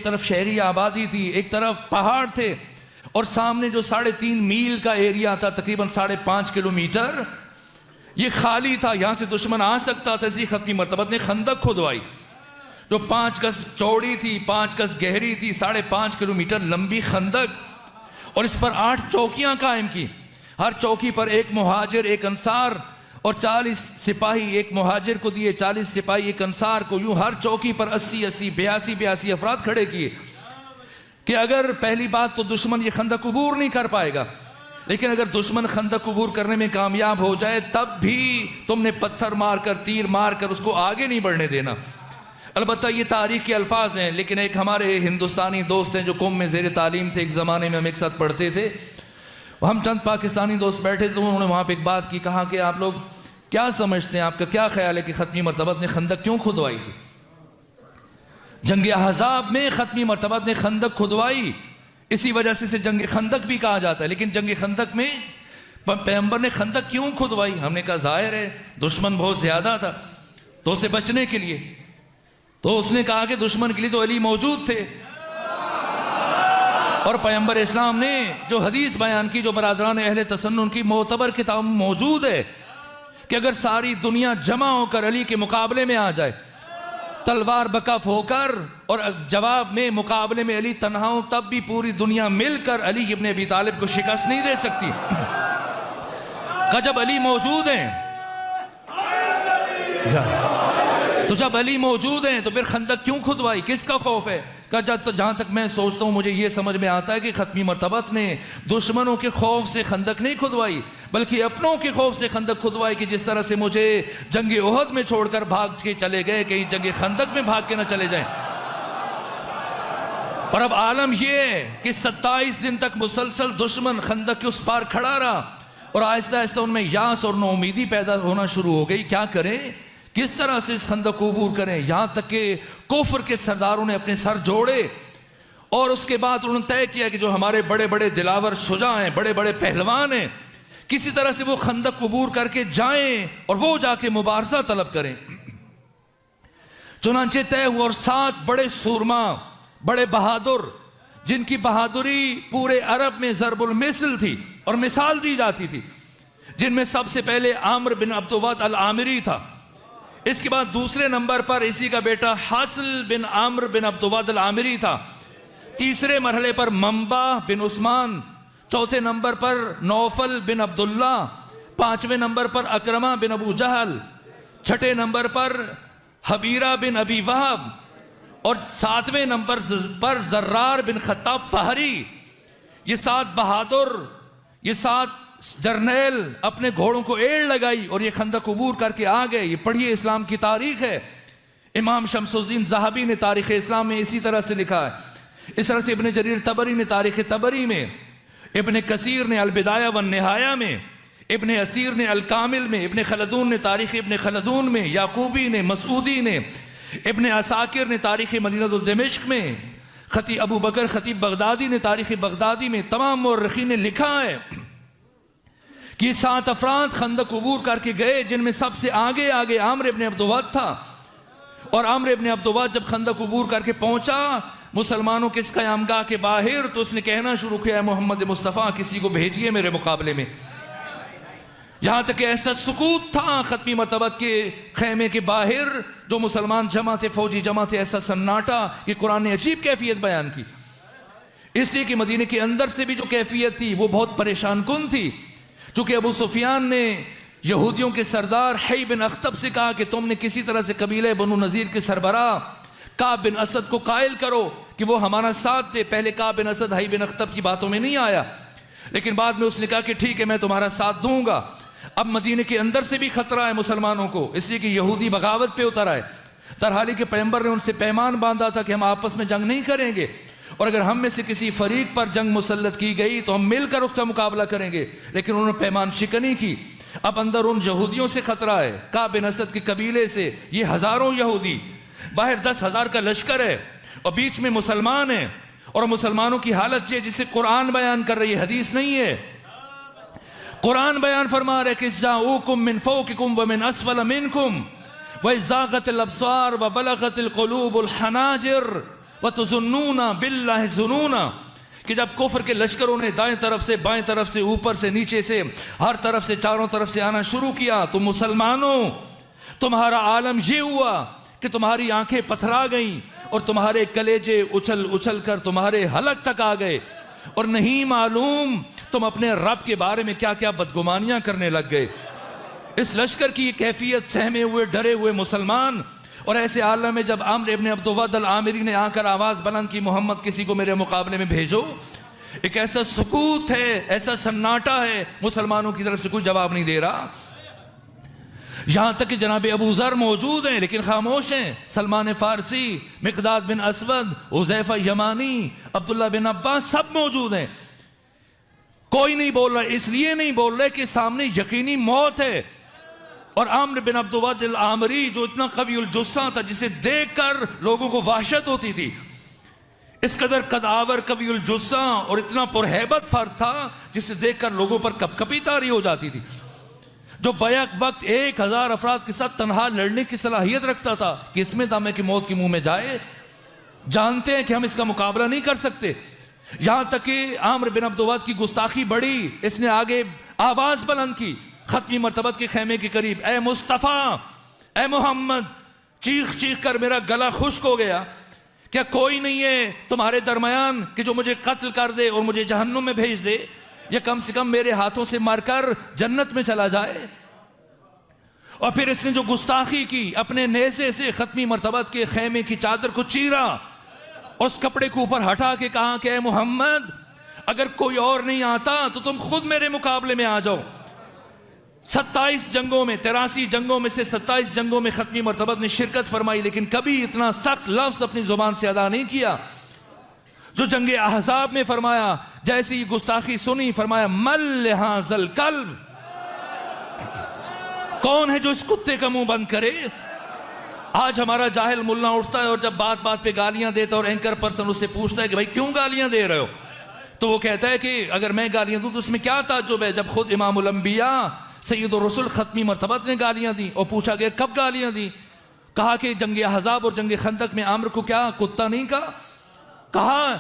तरफ शहरी आबादी थी, एक तरफ पहाड़ थे, और सामने जो 3.5 मील का एरिया था, तकरीबन 5.5 किलोमीटर, ये खाली था, यहां से दुश्मन आ सकता था। इसलिए खत्मी मरतबत ने खंदक खुदवाई जो 5 गज चौड़ी थी, 5 गज गहरी थी, 5.5 किलोमीटर लंबी खंदक, और इस पर 8 चौकियां कायम की। हर चौकी पर एक मुहाजिर, एक अंसार और 40 सिपाही, एक मुहाजिर को दिए 40 सिपाही एक अंसार को। यूं हर चौकी पर 80-80, 82-82 अफराद खड़े किए कि अगर पहली बात तो दुश्मन ये खंदक अबूर नहीं कर पाएगा, लेकिन अगर दुश्मन खंदक अबूर करने में कामयाब हो जाए तब भी तुमने पत्थर मारकर, तीर मारकर उसको आगे नहीं बढ़ने देना। अलबत्ता ये तारीख के अल्फाज हैं, लेकिन एक हमारे हिंदुस्तानी दोस्त हैं जो कुम में ज़ेर तालीम थे, एक ज़माने में हम एक साथ पढ़ते थे, हम चंद पाकिस्तानी दोस्त बैठे थे, उन्होंने वहाँ पे एक बात की, कहा कि आप लोग क्या समझते हैं, आपका क्या ख्याल है कि खत्मी मरतबत ने खंदक क्यों खुदवाई थी? जंग अहज़ाब में खत्मी मरतबत ने खंदक खुदवाई, इसी वजह से इसे जंग खंदक भी कहा जाता है। लेकिन जंग खंदक में पैगंबर ने खंदक क्यों खुदवाई? हमने कहा जाहिर है दुश्मन बहुत ज़्यादा था, तो उसे बचने के लिए। तो उसने कहा कि दुश्मन के लिए तो अली मौजूद थे, और पैगंबर इस्लाम ने जो हदीस बयान की, जो बरादरान अहले तसन्नुन की मोतबर किताब मौजूद है, कि अगर सारी दुनिया जमा होकर अली के मुकाबले में आ जाए, तलवार बकफ होकर, और जवाब में मुकाबले में अली तन्हा हो, तब भी पूरी दुनिया मिलकर अली इब्न अबी तालिब को शिकस्त नहीं दे सकती। का जब अली मौजूद हैं, तो जब अली मौजूद हैं तो फिर खंदक क्यों खुदवाई, किसका खौफ है? का जहाँ तक मैं सोचता हूँ, मुझे ये समझ में आता है कि खत्मी मरतबत ने दुश्मनों के खौफ से खंदक नहीं खुदवाई, बल्कि अपनों के खौफ से खंदक खुदवाई, कि जिस तरह से मुझे जंग ओहद में छोड़कर भाग के चले गए, कहीं जंग खंदक में भाग के ना चले जाएं। और अब आलम यह है कि 27 दिन तक मुसलसल दुश्मन खंदक के उस पार खड़ा रहा, और आहिस्ता आहिस्ता उनमें यास और नौमीदी पैदा होना शुरू हो गई। क्या करें, किस तरह से इस खंदक को अबूर करें? यहां तक कि कुफ्र के सरदारों ने अपने सर जोड़े, और उसके बाद उन्होंने तय किया कि जो हमारे बड़े बड़े दिलावर शुजा हैं, बड़े बड़े पहलवान हैं, किसी तरह से वो खंदक अबूर करके जाएं और वो जाके मुबारजा तलब करें। चुनांचे तय हुआ, और 7 बड़े सूरमा, बड़े बहादुर, जिनकी बहादुरी पूरे अरब में ज़रबुल मिसल थी और मिसाल दी जाती थी, जिनमें सबसे पहले आमिर बिन अब्दुवद अल आमिरी था। इसके बाद दूसरे नंबर पर इसी का बेटा हासिल बिन आमिर बिन अब्दुवद अल आमिरी था। तीसरे मरहले पर मंबा बिन उस्मान, चौथे नंबर पर नौफल बिन अब्दुल्ला, 5वें नंबर पर अकरमा बिन अबू जहल, 6ठे नंबर पर हबीरा बिन अबी वहब, और 7वें नंबर पर जर्रार बिन खत्ताब फहरी। ये 7 बहादुर, ये 7 जर्नैल अपने घोड़ों को एड़ लगाई और ये खंदक अबूर करके आ गए। ये पढ़िए, इस्लाम की तारीख है। इमाम शम्सुद्दीन ज़हाबी ने तारीख़ इस्लाम में इसी तरह से लिखा है। इस तरह से इब्न जरीर तबरी ने तारीख़ तबरी में, इब्न कसीर ने अल बिदाया व निहाया में, इब्न असीर ने अल कामिल में, इब्न खलदून ने तारीख़ इब्न खलदून में, याकूबी ने, मसूदी ने, इब्न असाकिर ने तारीख़ मदीनत दिमश्क में, खतीब अबू बकर खतीब बगदादी ने तारीख़ बगदादी में, तमाम मुर्रिखीन ने लिखा है कि 7 अफराद खंदक अबूर करके गए, जिनमें सबसे आगे आगे आमिर इब्न अब्दुवद था। और आमिर इब्न अब्दुवद जब खंदक अबूर करके पहुंचा मुसलमानों के इस क़यामगाह के बाहर, तो उसने कहना शुरू किया, मोहम्मद मुस्तफ़ा किसी को भेजिए मेरे मुकाबले में। यहाँ तक कि ऐसा सुकूत था खत्मी मरतबत के खैमे के बाहर, जो मुसलमान जमा थे, फौजी जमा थे, ऐसा सन्नाटा कि कुरान ने अजीब कैफियत बयान की। इसलिए कि मदीने के अंदर से भी जो कैफियत थी वो बहुत परेशान कुन थी। चूँकि अबू सुफियान ने यहूदियों के सरदार हई बिन अख्तब से कहा कि तुमने किसी तरह से कबीले बनु नज़ीर के सरबरा काब बिन असद को कायल करो कि वो हमारा साथ दे। पहले काब बिन असद हई बिन अख्तब की बातों में नहीं आया, लेकिन बाद में उसने कहा कि ठीक है मैं तुम्हारा साथ दूंगा। अब मदीने के अंदर से भी खतरा है मुसलमानों को, इसलिए कि यहूदी बगावत पे उतर आए। तरहाली के पैगंबर ने उनसे पैमान बांधा था कि हम आपस में जंग नहीं करेंगे, और अगर हम में से किसी फरीक पर जंग मुसल्लत की गई तो हम मिलकर उसका मुकाबला करेंगे। लेकिन उन्होंने पैमान शिकनी की। अब अंदर उन यहूदियों से खतरा है, काब बिन असद के कबीले से। ये हज़ारों यहूदी, बाहर 10,000 का लश्कर है, और बीच में मुसलमान है। और मुसलमानों की हालत ये जिसे कुरान बयान कर रही है, हदीस नहीं है। कुरान बयान फरमा रहे कि जाऊकुम मिन फौकिकुम व मिन अस्फल मिनकुम व ज़ागतिल अब्सार व बलगतिल क़ुलूबुल हनाजिर व तुज़ुन्नूना बिल्लाहि ज़ुनूना, कि जब कुफ्र के लश्करों ने दाएं तरफ से बाएं तरफ से ऊपर से नीचे से हर तरफ से चारों तरफ से आना शुरू किया, तो मुसलमानों तुम्हारा आलम ये हुआ कि तुम्हारी आंखें पथरा गईं और तुम्हारे कलेजे उछल उछल कर तुम्हारे हलक तक आ गए, और नहीं मालूम तुम अपने रब के बारे में क्या क्या बदगुमानियां करने लग गए। इस लश्कर की कैफियत सहमे हुए डरे हुए मुसलमान, और ऐसे आलम में जब आमर इब्न अब्दुवद अल आमिरी ने आकर आवाज़ बुलंद की, मोहम्मद किसी को मेरे मुकाबले में भेजो, एक ऐसा सुकूत है, ऐसा सन्नाटा है, मुसलमानों की तरफ से कोई जवाब नहीं दे रहा। यहां तक कि जनाब अबू ज़र मौजूद हैं लेकिन खामोश हैं, सलमान फारसी, मिक़दाद बिन असवद, हुज़ैफ़ा यमानी, अब्दुल्ला बिन अब्बास सब मौजूद हैं। कोई नहीं बोल रहा, इसलिए नहीं बोल रहे कि सामने यकीनी मौत है। और आमर बिन अब्दुवद अल आमरी जो इतना कवीउल जुस्सा था, जिसे देखकर लोगों को वहशत होती थी, इस कदर कदावर कवीउल जुस्सा और इतना पुरहैबत फर्द था जिसे देखकर लोगों पर कपकपी तारी हो जाती थी, जो बैक वक्त 1000 अफराद के साथ तनहा लड़ने की सलाहियत रखता था कि इसमें दामे की मौत के मुंह में जाए, जानते हैं कि हम इसका मुकाबला नहीं कर सकते। यहां तक कि आमर बिन अब्दुवद की गुस्ताखी बढ़ी, इसने आगे आवाज बुलंद की खत्मी मर्तबत के खेमे के करीब, ए मुस्तफ़ा, ए मोहम्मद, चीख चीख कर मेरा गला खुश्क हो गया, क्या कोई नहीं है तुम्हारे दरमियान कि जो मुझे कत्ल कर दे और मुझे जहन्नुम में भेज दे, या कम से कम मेरे हाथों से मरकर जन्नत में चला जाए। और फिर इसने जो गुस्ताखी की, अपने नेज़े से खत्मी मर्तबत के खेमे की चादर को चीरा और उस कपड़े को ऊपर हटा के कहा कि ए मोहम्मद, अगर कोई और नहीं आता तो तुम खुद मेरे मुकाबले में आ जाओ। 27 जंगों में, 83 जंगों में से 27 जंगों में खत्मी मर्तबत ने शिरकत फरमाई, लेकिन कभी इतना सख्त लफ्ज अपनी जुबान से अदा नहीं किया जो जंग अहज़ाब में फरमाया। जैसी गुस्ताखी सुनी, फरमाया मल हाज़ल कल्ब, कौन है जो इस कुत्ते का मुंह बंद करे। आज हमारा जाहिल मुल्ला उठता है और जब बात बात पे गालियां देता है और एंकर पर्सन उससे पूछता है कि भाई क्यों गालियां दे रहे हो, तो वो कहता है कि अगर मैं गालियां दूं तो उसमें क्या ताज्जुब है, जब खुद इमामुल अंबिया सैयदुर रसूल खत्मी मर्तबत ने गालियां दी। और पूछा गया कब गालियां दी, कहा कि जंग अहज़ाब और जंग खंदक में आमर को क्या कुत्ता नहीं कहा।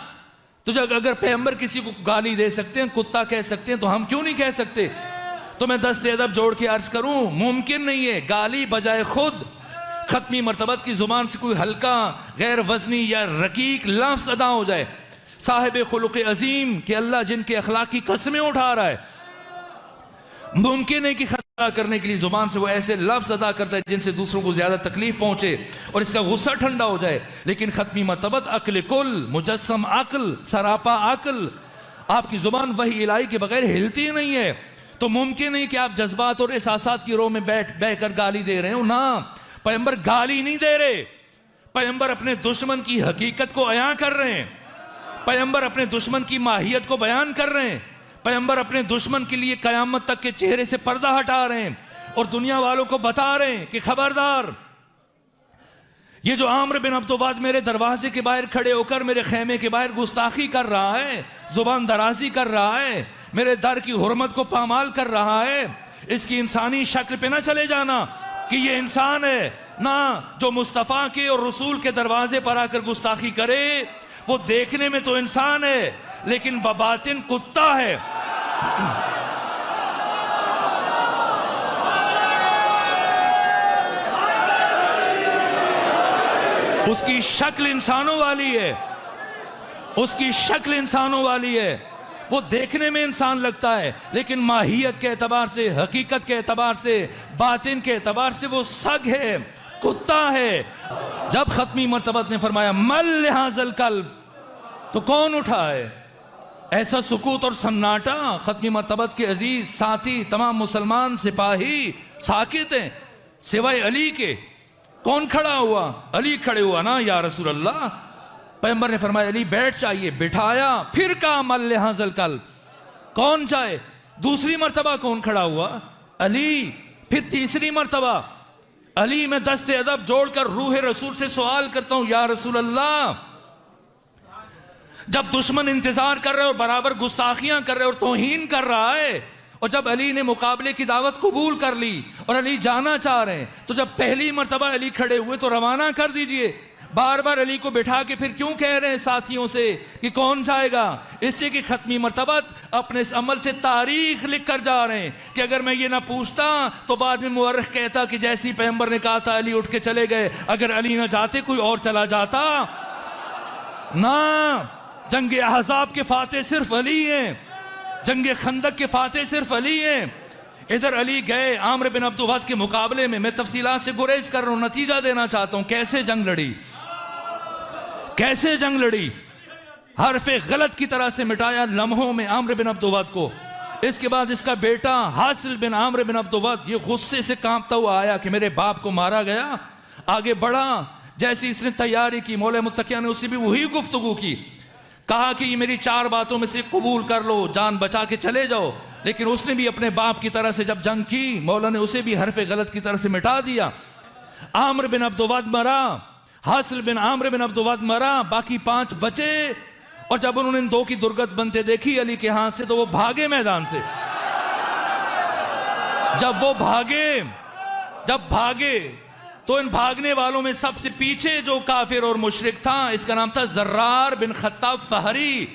तो जब अगर पैगंबर किसी को गाली दे सकते हैं, कुत्ता कह सकते हैं, तो हम क्यों नहीं कह सकते। तो मैं दस्ते अदब जोड़ के अर्ज करूं, मुमकिन नहीं है गाली बजाय खुद खत्मी मर्तबत की जुबान से कोई हल्का गैर वजनी या रकीक लफ्ज़ अदा हो जाए। साहिब खुलुक़ अजीम कि अल्लाह जिनके अखलाक की कसमें उठा रहा है, मुमकिन है कि खतरा करने के लिए जुबान से वो ऐसे लफ्ज़ अदा करता है जिनसे दूसरों को ज़्यादा तकलीफ पहुंचे और इसका गुस्सा ठंडा हो जाए। लेकिन खत्मी मर्तबत अक्ल कुल, मुजस्सम अक्ल, सरापा अक्ल, आपकी जुबान वही इलाही के बगैर हिलती नहीं है। तो मुमकिन नहीं कि आप जज्बात और एहसासात की रो में बैठ कर गाली दे रहे हो ना। पैगंबर गाली नहीं दे रहे, पैगंबर अपने दुश्मन की हकीकत को अयां कर रहे हैं, पैगंबर अपने दुश्मन की माहियत को बयान कर रहे हैं, पैगंबर अपने दुश्मन के लिए कयामत तक के चेहरे से पर्दा हटा रहे हैं और दुनिया वालों को बता रहे हैं कि खबरदार, ये जो आमर बिन अब्दुवद मेरे दरवाजे के बाहर खड़े होकर मेरे खेमे के बाहर गुस्ताखी कर रहा है, जुबान दराजी कर रहा है, मेरे दर की हुर्मत को पामाल कर रहा है, इसकी इंसानी शक्ल पे ना चले जाना कि ये इंसान है ना। जो मुस्तफ़ा के और रसूल के दरवाजे पर आकर गुस्ताखी करे वो देखने में तो इंसान है लेकिन बबातिन कुत्ता है। उसकी शक्ल इंसानों वाली है, उसकी शक्ल इंसानों वाली है, वो देखने में इंसान लगता है लेकिन माहियत के एतबार से, हकीकत के एतबार से, बातिन के एतबार से वो सग है, कुत्ता है। जब खत्मी मर्तबत ने फरमाया मल हाज़ल कल्ब, तो कौन उठा है। ऐसा सुकूत और सन्नाटा, खत्मी मर्तबत के अजीज साथी तमाम मुसलमान सिपाही साकित हैं सिवाय अली के। कौन खड़ा हुआ, अली खड़े हुआ ना, या रसूल अल्लाह। पैगंबर ने फरमाया अली बैठ जाइए, बिठाया, फिर कहा मल हाज़ल कल्ब, कौन जाए। दूसरी मर्तबा कौन खड़ा हुआ, अली। फिर तीसरी मर्तबा अली। मैं दस्ते अदब जोड़कर रूह रसूल से सवाल करता हूं, या रसूल अल्लाह, जब दुश्मन इंतजार कर रहे और बराबर गुस्ताखियां कर रहे और तौहीन कर रहा है, और जब अली ने मुकाबले की दावत कबूल कर ली और अली जाना चाह रहे हैं, तो जब पहली मर्तबा अली खड़े हुए तो रवाना कर दीजिए, बार बार अली को बिठा के फिर क्यों कह रहे हैं साथियों से कि कौन जाएगा? इसलिए कि खत्मी मर्तबत अपने इस अमल से तारीख लिख कर जा रहे हैं कि अगर मैं ये ना पूछता तो बाद में मुअर्रिख कहता कि जैसी पैगंबर ने कहा था अली उठ के चले गए, अगर अली ना जाते कोई और चला जाता ना। जंगे अहज़ाब के फाते सिर्फ अली हैं, जंगे खंदक के फाते सिर्फ अली हैं। इधर अली गए आमिर बिन अब्दु वद के मुकाबले में। मैं तफसीलात से गुरेज कर रहा हूं, नतीजा देना चाहता हूं कैसे जंग लड़ी, कैसे जंग लड़ी। हरफे गलत की तरह से मिटाया लम्हों में आमिर बिन अब्दु वद को। इसके बाद इसका बेटा हासिल बिन आमिर बिन अब्दु वद ये गुस्से से कांपता हुआ आया कि मेरे बाप को मारा गया। आगे बढ़ा, जैसी इसने तैयारी की मौला मुत्तकिया ने उससे भी वही गुफ्तगू की, कहा कि ये मेरी 4 बातों में से कबूल कर लो, जान बचा के चले जाओ। लेकिन उसने भी अपने बाप की तरह से जब जंग की, मौला ने उसे भी हरफे गलत की तरह से मिटा दिया। आमिर बिन अब्दु वद मरा, हासिल बिन आमिर बिन अब्दु वद मरा, बाकी 5 बचे। और जब उन्होंने इन 2 की दुर्गत बनते देखी अली के हाथ से तो वो भागे मैदान से। जब वो भागे तो इन भागने वालों में सबसे पीछे जो काफिर और मुशरिक था, इसका नाम था ज़र्रार बिन खत्ताब फहरी।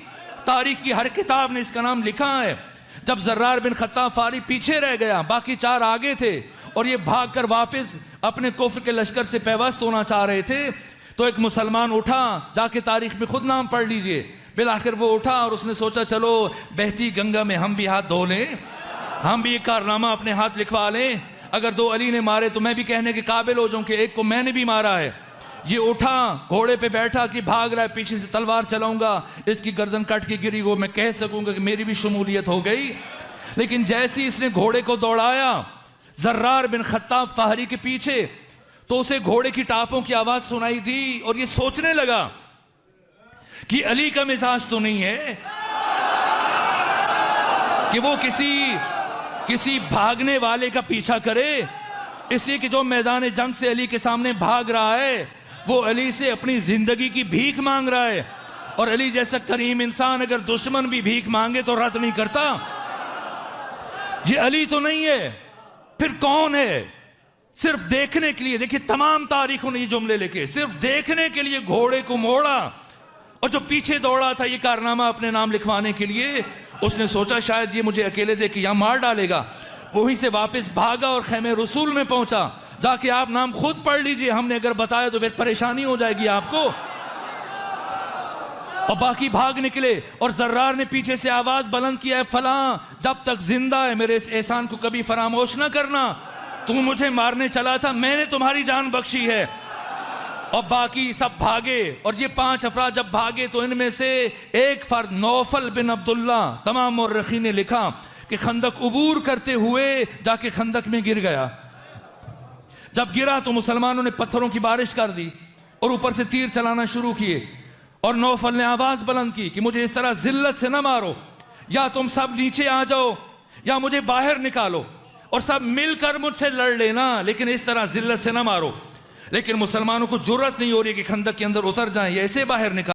तारीख की हर किताब ने इसका नाम लिखा है। जब ज़र्रार बिन खत्ताब फहरी पीछे रह गया, बाकी 4 आगे थे और ये भागकर वापस अपने कुफ्र के लश्कर से पैवस्त होना चाह रहे थे, तो एक मुसलमान उठा, जाके तारीख में खुद नाम पढ़ लीजिए। बिलाखिर वो उठा और उसने सोचा चलो बहती गंगा में हम भी हाथ धो लें, हम भी एक कारनामा अपने हाथ लिखवा लें। अगर 2 अली ने मारे तो मैं भी कहने के काबिल हो जाऊं कि एक को मैंने भी मारा है। ये उठा, घोड़े पे बैठा कि भाग रहा है, पीछे से तलवार चलाऊंगा, इसकी गर्दन कट के गिरी वो मैं कह सकूंगा कि मेरी भी शमूलियत हो गई। लेकिन जैसे इसने घोड़े को दौड़ाया ज़र्रार बिन खत्ताब फहरी के पीछे, तो उसे घोड़े की टापों की आवाज सुनाई दी और ये सोचने लगा कि अली का मिजाज तो नहीं है कि वो किसी भागने वाले का पीछा करे। इसलिए कि जो मैदान जंग से अली के सामने भाग रहा है वो अली से अपनी जिंदगी की भीख मांग रहा है। और अली जैसा करीम इंसान अगर दुश्मन भी भीख मांगे तो रद्द नहीं करता। ये अली तो नहीं है, फिर कौन है? सिर्फ देखने के लिए, देखिए तमाम तारीखों ने ये जुमले लिखे, सिर्फ देखने के लिए घोड़े को मोड़ा। और जो पीछे दौड़ा था ये कारनामा अपने नाम लिखवाने के लिए, उसने सोचा शायद ये मुझे अकेले देख के यहाँ मार डालेगा। वहीं से वापस भागा और खैमे रसूल में पहुंचा। जाके आप नाम खुद पढ़ लीजिए, हमने अगर बताया तो फिर परेशानी हो जाएगी आपको। और बाकी भाग निकले और ज़र्रार ने पीछे से आवाज बुलंद किया है, फलां जब तक जिंदा है मेरे इस एहसान को कभी फरामोश ना करना। तुम मुझे मारने चला था, मैंने तुम्हारी जान बख्शी है। और बाकी सब भागे और ये 5 अफराद जब भागे तो इनमें से एक फर्द नौफल बिन अब्दुल्ला, तमाम मुर्रिखीन ने लिखा कि खंदक उबूर करते हुए जाके खंदक में गिर गया। जब गिरा तो मुसलमानों ने पत्थरों की बारिश कर दी और ऊपर से तीर चलाना शुरू किए। और नौफल ने आवाज बुलंद की कि मुझे इस तरह जिल्लत से न मारो, या तुम सब नीचे आ जाओ या मुझे बाहर निकालो और सब मिलकर मुझसे लड़ लेना, लेकिन इस तरह जिल्लत से न मारो। लेकिन मुसलमानों को जुर्रत नहीं हो रही कि खंदक के अंदर उतर जाएं या ऐसे बाहर निकाल